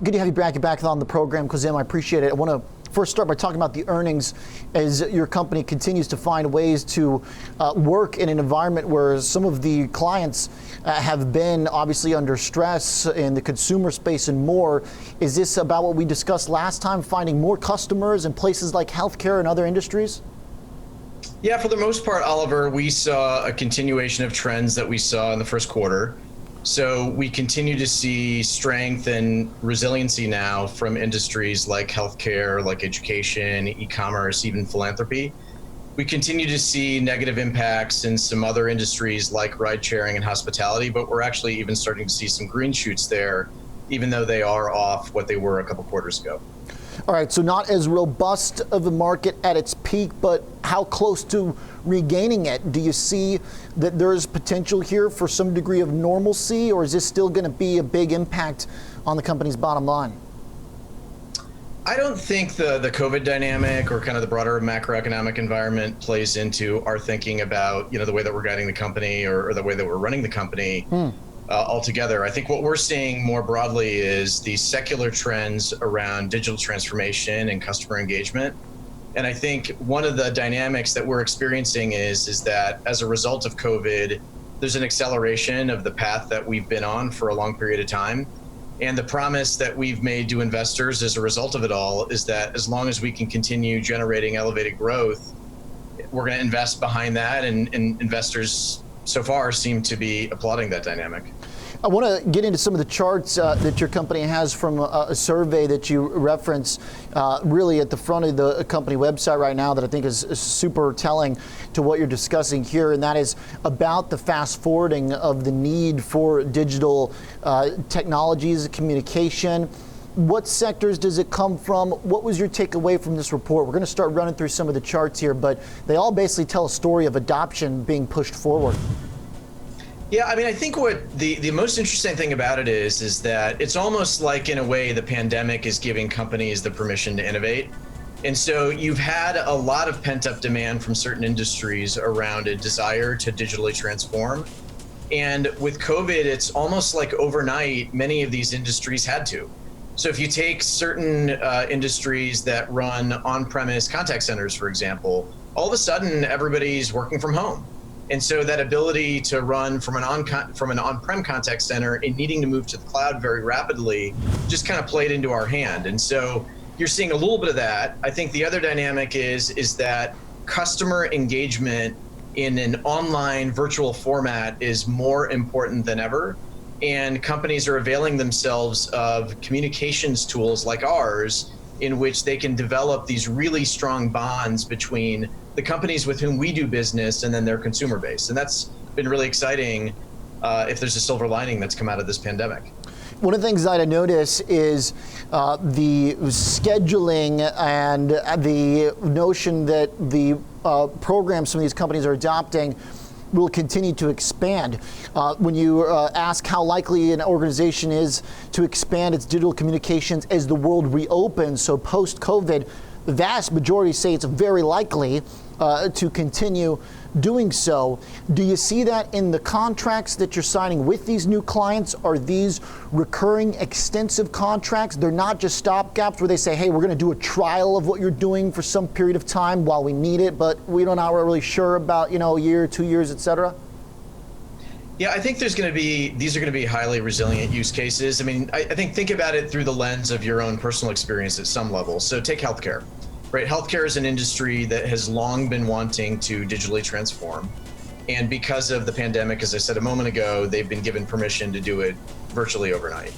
Good to have you back on the program, Khozema. I appreciate it. I want to first start by talking about the earnings as your company continues to find ways to work in an environment where some of the clients have been obviously under stress in the consumer space and more. Is this about what we discussed last time, finding more customers in places like healthcare and other industries? Yeah, for the most part, Oliver, we saw a continuation of trends that we saw in the first quarter. So we continue to see strength and resiliency now from industries like healthcare, like education, e-commerce, even philanthropy. We continue to see negative impacts in some other industries like ride sharing and hospitality, but we're actually even starting to see some green shoots there, even though they are off what they were a couple quarters ago. All right, so not as robust of a market at its peak, but how close to regaining it? Do you see that there's potential here for some degree of normalcy, or is this still going to be a big impact on the company's bottom line? I don't think the COVID dynamic or kind of the broader macroeconomic environment plays into our thinking about, the way that we're guiding the company or the way that we're running the company. Altogether. I think what we're seeing more broadly is the secular trends around digital transformation and customer engagement. And I think one of the dynamics that we're experiencing is that as a result of COVID, there's an acceleration of the path that we've been on for a long period of time. And the promise that we've made to investors as a result of it all is that as long as we can continue generating elevated growth, we're going to invest behind that, and investors so far seem to be applauding that dynamic. I want to get into some of the charts that your company has from a survey that you reference really at the front of the company website right now that I think is super telling to what you're discussing here, and that is about the fast forwarding of the need for digital technologies, communication. What sectors does it come from? What was your takeaway from this report? We're going to start running through some of the charts here, but they all basically tell a story of adoption being pushed forward. Yeah, I mean, I think what the most interesting thing about it is that it's almost like, in a way, the pandemic is giving companies the permission to innovate. And so you've had a lot of pent-up demand from certain industries around a desire to digitally transform. And with COVID, it's almost like overnight, many of these industries had to. So if you take certain industries that run on-premise contact centers, for example, all of a sudden everybody's working from home. And so that ability to run from an on-prem contact center and needing to move to the cloud very rapidly just kind of played into our hand. And so you're seeing a little bit of that. I think the other dynamic is that customer engagement in an online virtual format is more important than ever. And companies are availing themselves of communications tools like ours, in which they can develop these really strong bonds between the companies with whom we do business and then their consumer base. And that's been really exciting if there's a silver lining that's come out of this pandemic. One of the things that I notice is the scheduling and the notion that the programs some of these companies are adopting will continue to expand. When you ask how likely an organization is to expand its digital communications as the world reopens, so post-COVID, the vast majority say it's very likely to continue doing so. Do you see that in the contracts that you're signing with these new clients? Are these recurring, extensive contracts? They're not just stopgaps where they say, hey, we're going to do a trial of what you're doing for some period of time while we need it, but we don't know, we're really sure about, a year, 2 years, et cetera? Yeah, I think these are going to be highly resilient use cases. I mean, I think about it through the lens of your own personal experience at some level. So take healthcare. Right, healthcare is an industry that has long been wanting to digitally transform. And because of the pandemic, as I said a moment ago, they've been given permission to do it virtually overnight.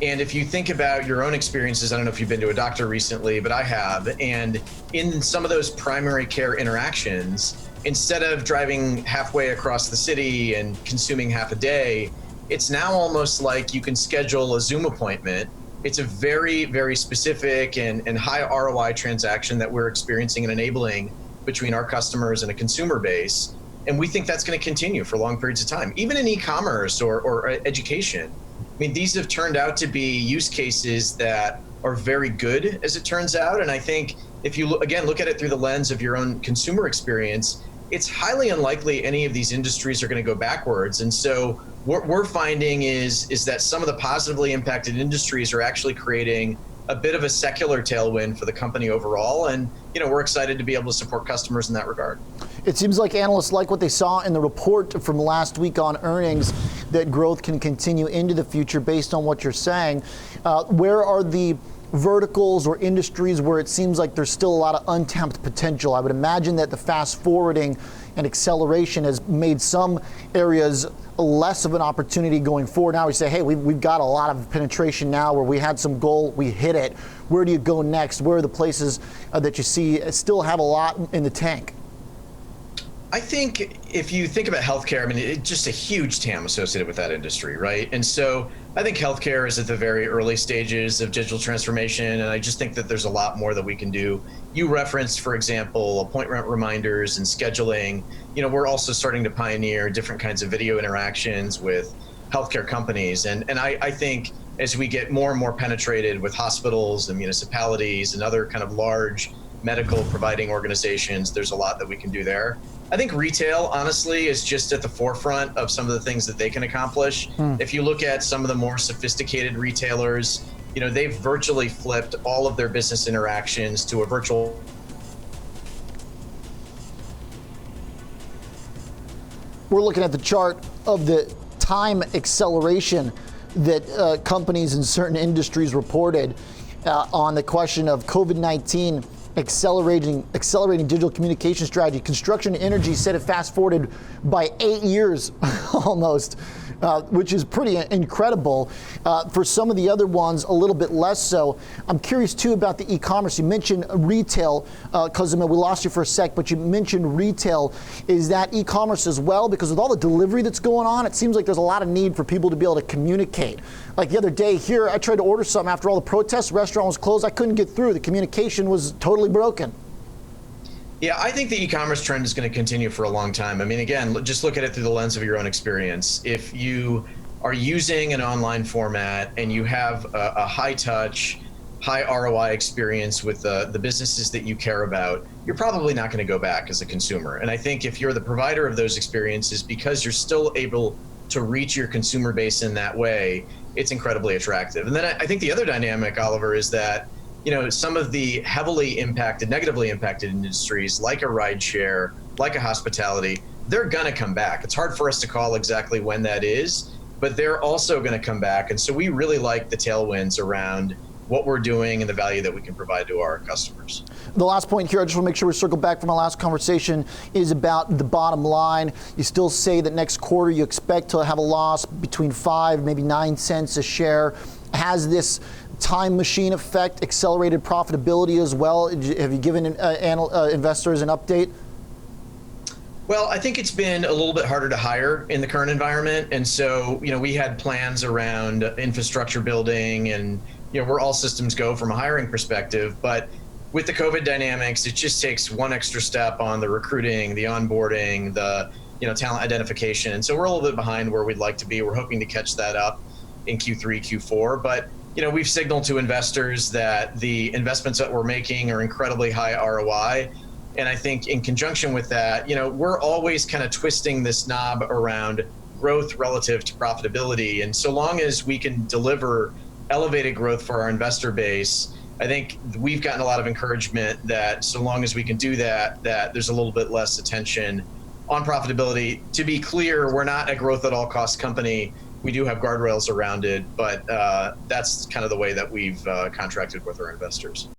And if you think about your own experiences, I don't know if you've been to a doctor recently, but I have. And in some of those primary care interactions, instead of driving halfway across the city and consuming half a day, it's now almost like you can schedule a Zoom appointment. It's a very, very specific and high ROI transaction that we're experiencing and enabling between our customers and a consumer base. And we think that's going to continue for long periods of time, even in e-commerce or education. I mean, these have turned out to be use cases that are very good, as it turns out. And I think if you, look at it through the lens of your own consumer experience, it's highly unlikely any of these industries are going to go backwards. And so what we're finding is that some of the positively impacted industries are actually creating a bit of a secular tailwind for the company overall. And, we're excited to be able to support customers in that regard. It seems like analysts like what they saw in the report from last week on earnings, that growth can continue into the future based on what you're saying. Where are the verticals or industries where it seems like there's still a lot of untapped potential? I would imagine that the fast forwarding and acceleration has made some areas less of an opportunity going forward. Now we say, hey, we've got a lot of penetration now where we had some goal, we hit it. Where do you go next? Where are the places that you see still have a lot in the tank? I think if you think about healthcare, I mean, it's just a huge TAM associated with that industry, right? And so I think healthcare is at the very early stages of digital transformation, and I just think that there's a lot more that we can do. You referenced, for example, appointment reminders and scheduling. We're also starting to pioneer different kinds of video interactions with healthcare companies. And I think as we get more and more penetrated with hospitals and municipalities and other kind of large medical providing organizations, there's a lot that we can do there. I think retail, honestly, is just at the forefront of some of the things that they can accomplish. If you look at some of the more sophisticated retailers, they've virtually flipped all of their business interactions to a virtual. We're looking at the chart of the time acceleration that companies in certain industries reported on the question of COVID-19 accelerating digital communication strategy. Construction and energy said it fast forwarded by 8 years almost, which is pretty incredible. For some of the other ones, a little bit less so. I'm curious too about the e-commerce. You mentioned retail, Khozema, we lost you for a sec, but you mentioned retail. Is that e-commerce as well? Because with all the delivery that's going on, it seems like there's a lot of need for people to be able to communicate. Like the other day here, I tried to order something after all the protests, restaurant was closed, I couldn't get through. The communication was totally broken. Yeah, I think the e-commerce trend is going to continue for a long time. I mean, again, just look at it through the lens of your own experience. If you are using an online format and you have a high touch, high ROI experience with the businesses that you care about, you're probably not going to go back as a consumer. And I think if you're the provider of those experiences, because you're still able to reach your consumer base in that way, it's incredibly attractive. And then I think the other dynamic, Oliver, is that some of the heavily impacted, negatively impacted industries like a rideshare, like a hospitality, they're going to come back. It's hard for us to call exactly when that is, but they're also going to come back. And so we really like the tailwinds around what we're doing and the value that we can provide to our customers. The last point here, I just want to make sure we circle back from our last conversation, is about the bottom line. You still say that next quarter you expect to have a loss between 5, maybe 9 cents a share. Has this time machine effect accelerated profitability as well? Have you given investors an update? Well, I think it's been a little bit harder to hire in the current environment. And so, we had plans around infrastructure building and, where all systems go from a hiring perspective. But with the COVID dynamics, it just takes one extra step on the recruiting, the onboarding, the talent identification. And so we're a little bit behind where we'd like to be. We're hoping to catch that up in Q3, Q4. But we've signaled to investors that the investments that we're making are incredibly high ROI. And I think in conjunction with that, we're always kind of twisting this knob around growth relative to profitability. And so long as we can deliver elevated growth for our investor base, I think we've gotten a lot of encouragement that so long as we can do that, that there's a little bit less attention on profitability. To be clear, we're not a growth at all costs company. We do have guardrails around it, but that's kind of the way that we've contracted with our investors.